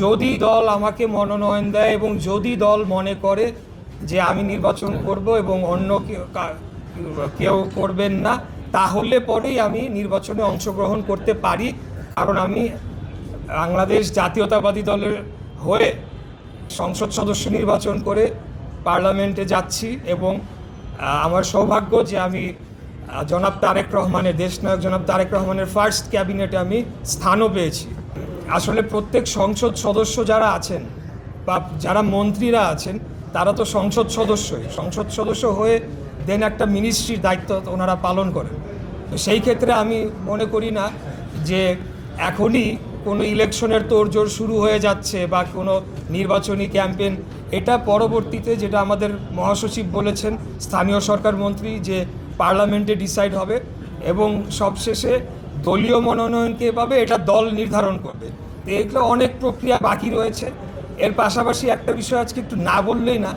যদি দল আমাকে মনোনয়ন দেয় এবং যদি দল মনে করে যে আমি নির্বাচন করব এবং অন্য কেউ করবেন না, তাহলে পরেই আমি নির্বাচনে অংশগ্রহণ করতে পারি। কারণ আমি বাংলাদেশ জাতীয়তাবাদী দলের হয়ে সংসদ সদস্য নির্বাচন করে পার্লামেন্টে যাচ্ছি এবং আমার সৌভাগ্য যে আমি জনাব তারেক রহমানের, দেশনায়ক জনাব তারেক রহমানের ফার্স্ট ক্যাবিনেটে আমি স্থানও পেয়েছি। আসলে প্রত্যেক সংসদ সদস্য যারা আছেন বা যারা মন্ত্রীরা আছেন তারা তো সংসদ সদস্য হয়ে দেন একটা মিনিস্ট্রির দায়িত্ব ওনারা পালন করেন। তো সেই ক্ষেত্রে আমি মনে করি না যে এখনই কোনো ইলেকশনের তোড়জোড় শুরু হয়ে যাচ্ছে বা কোনো নির্বাচনী ক্যাম্পেইন, এটা পরবর্তীতে যেটা আমাদের মহাসচিব বলেছেন স্থানীয় সরকার মন্ত্রী যে পার্লামেন্টে ডিসাইড হবে এবং সবশেষে দলীয় মনোনয়ন কে পাবে এটা দল নির্ধারণ করবে। তো এগুলো অনেক প্রক্রিয়া বাকি রয়েছে। এর পাশাপাশি একটা বিষয় আজকে একটু না বললেই না,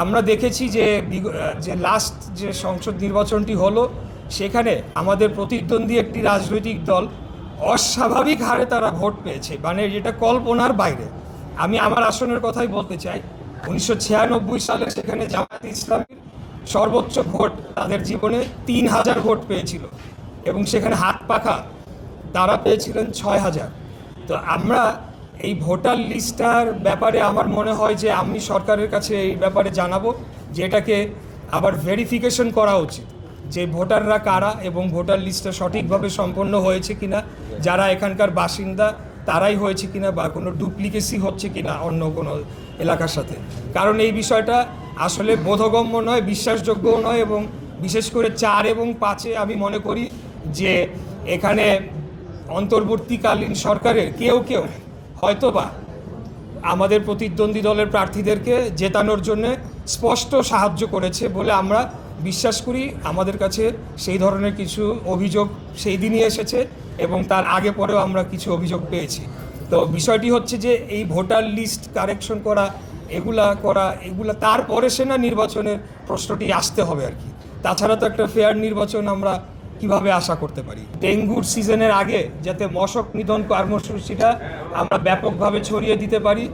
আমরা দেখেছি যে লাস্ট যে সংসদ নির্বাচনটি হলো সেখানে আমাদের প্রতিদ্বন্দ্বী একটি রাজনৈতিক দল অস্বাভাবিক হারে তারা ভোট পেয়েছে, মানে যেটা কল্পনার বাইরে। আমি আমার আসনের কথাই বলতে চাই, 1996 সালে সেখানে জামায়াতে ইসলামীর সর্বোচ্চ ভোট তাদের জীবনে 3000 ভোট পেয়েছিল এবং সেখানে হাত পাখা তারা পেয়েছিলেন 6000। তো আমরা এই ভোটার লিস্টটার ব্যাপারে আমার মনে হয় যে আমি সরকারের কাছে এই ব্যাপারে জানাবো যে এটাকে আবার ভেরিফিকেশন করা উচিত যে ভোটাররা কারা এবং ভোটার লিস্টটা সঠিকভাবে সম্পন্ন হয়েছে কিনা, যারা এখানকার বাসিন্দা তারাই হয়েছে কিনা বা কোনো ডুপ্লিকেসি হচ্ছে কিনা অন্য কোনো এলাকার সাথে। কারণ এই বিষয়টা আসলে বোধগম্য নয়, বিশ্বাসযোগ্যও নয় এবং বিশেষ করে 4 এবং 5-এ আমি মনে করি যে এখানে অন্তর্বর্তীকালীন সরকারের কেউ হয়তোবা আমাদের প্রতিদ্বন্দ্বী দলের প্রার্থীদেরকে জেতানোর জন্য স্পষ্ট সাহায্য করেছে বলে আমরা বিশ্বাস করি। আমাদের কাছে সেই ধরনের কিছু অভিযোগ সেই দিনই এসেছে এবং তার আগে পরেও আমরা কিছু অভিযোগ পেয়েছি। তো বিষয়টি হচ্ছে যে এই ভোটার লিস্ট কারেকশন করা এগুলা তারপরে সেনা নির্বাচনের প্রশ্নটি আসতে হবে আর কি। তাছাড়া তো একটা ফেয়ার নির্বাচন আমরা কিভাবে আশা করতে পারি? ডেঙ্গুর সিজনের আগে যাতে মশক নিধন কর্মসূচিটা আমরা ব্যাপকভাবে ছড়িয়ে দিতে পারি।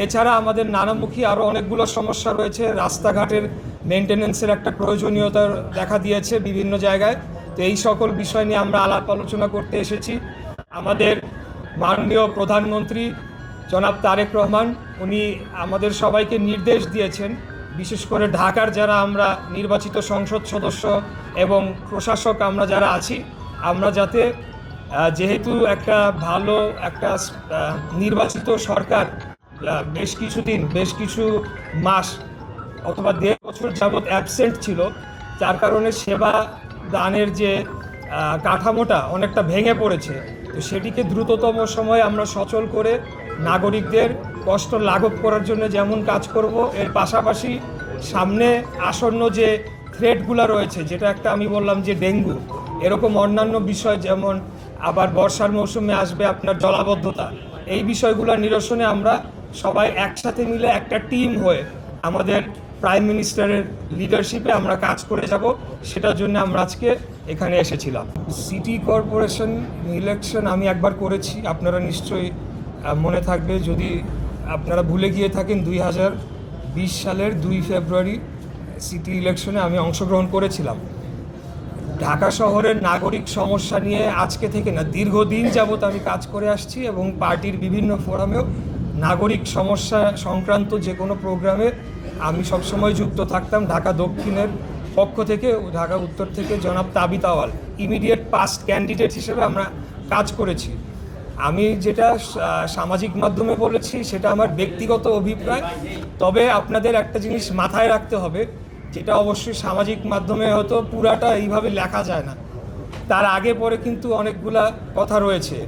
এছাড়া আমাদের নানামুখী আরও অনেকগুলো সমস্যা রয়েছে। রাস্তাঘাটের মেনটেন্যান্সের একটা প্রয়োজনীয়তা দেখা দিয়েছে বিভিন্ন জায়গায়। তো এই সকল বিষয় নিয়ে আমরা আলাপ আলোচনা করতে এসেছি। আমাদের মাননীয় প্রধানমন্ত্রী জনাব তারেক রহমান উনি আমাদের সবাইকে নির্দেশ দিয়েছেন, বিশেষ করে ঢাকার যারা আমরা নির্বাচিত সংসদ সদস্য এবং প্রশাসক আমরা যারা আছি, আমরা যাতে যেহেতু একটা ভালো একটা নির্বাচিত সরকার বেশ কিছু মাস অথবা 1.5 বছর যাবৎ অ্যাবসেন্ট ছিল, যার কারণে সেবা দানের যে কাঠামোটা অনেকটা ভেঙে পড়েছে। তো সেটিকে দ্রুততম সময়ে আমরা সচল করে নাগরিকদের কষ্ট লাঘব করার জন্য যেমন কাজ করব, এর পাশাপাশি সামনে আসন্ন যে থ্রেটগুলো রয়েছে, যেটা একটা আমি বললাম যে ডেঙ্গু, এরকম অন্যান্য বিষয় যেমন আবার বর্ষার মৌসুমে আসবে আপনার জলাবদ্ধতা, এই বিষয়গুলো নিরসনে আমরা সবাই একসাথে মিলে একটা টিম হয়ে আমাদের প্রাইম মিনিস্টারের লিডারশিপে আমরা কাজ করে যাব। সেটার জন্য আমরা আজকে এখানে এসেছিলাম। সিটি কর্পোরেশন ইলেকশন আমি একবার করেছি, আপনারা নিশ্চয়ই মনে থাকবে যদি আপনারা ভুলে গিয়ে থাকেন। 2020 সালের 2 ফেব্রুয়ারি সিটি ইলেকশনে আমি অংশগ্রহণ করেছিলাম। ঢাকা শহরের নাগরিক সমস্যা নিয়ে আজকে থেকে না, দীর্ঘদিন যাবৎ আমি কাজ করে আসছি এবং পার্টির বিভিন্ন ফোরামেও নাগরিক সমস্যা সংক্রান্ত যে কোনো প্রোগ্রামে আমি সবসময় যুক্ত থাকতাম। ঢাকা দক্ষিণের পক্ষ থেকে, ঢাকা উত্তর থেকে জনাব তাবিত আওয়াল ইমিডিয়েট পাস্ট ক্যান্ডিডেট হিসেবে আমরা কাজ করেছি। আমি যেটা সামাজিক মাধ্যমে বলেছি সেটা আমার ব্যক্তিগত অভিপ্রায়, তবে আপনাদের একটা জিনিস মাথায় রাখতে হবে, যেটা অবশ্যই সামাজিক মাধ্যমে হয়তো পুরাটা এইভাবে লেখা যায় না, তার আগে পরে কিন্তু অনেকগুলা কথা রয়েছে।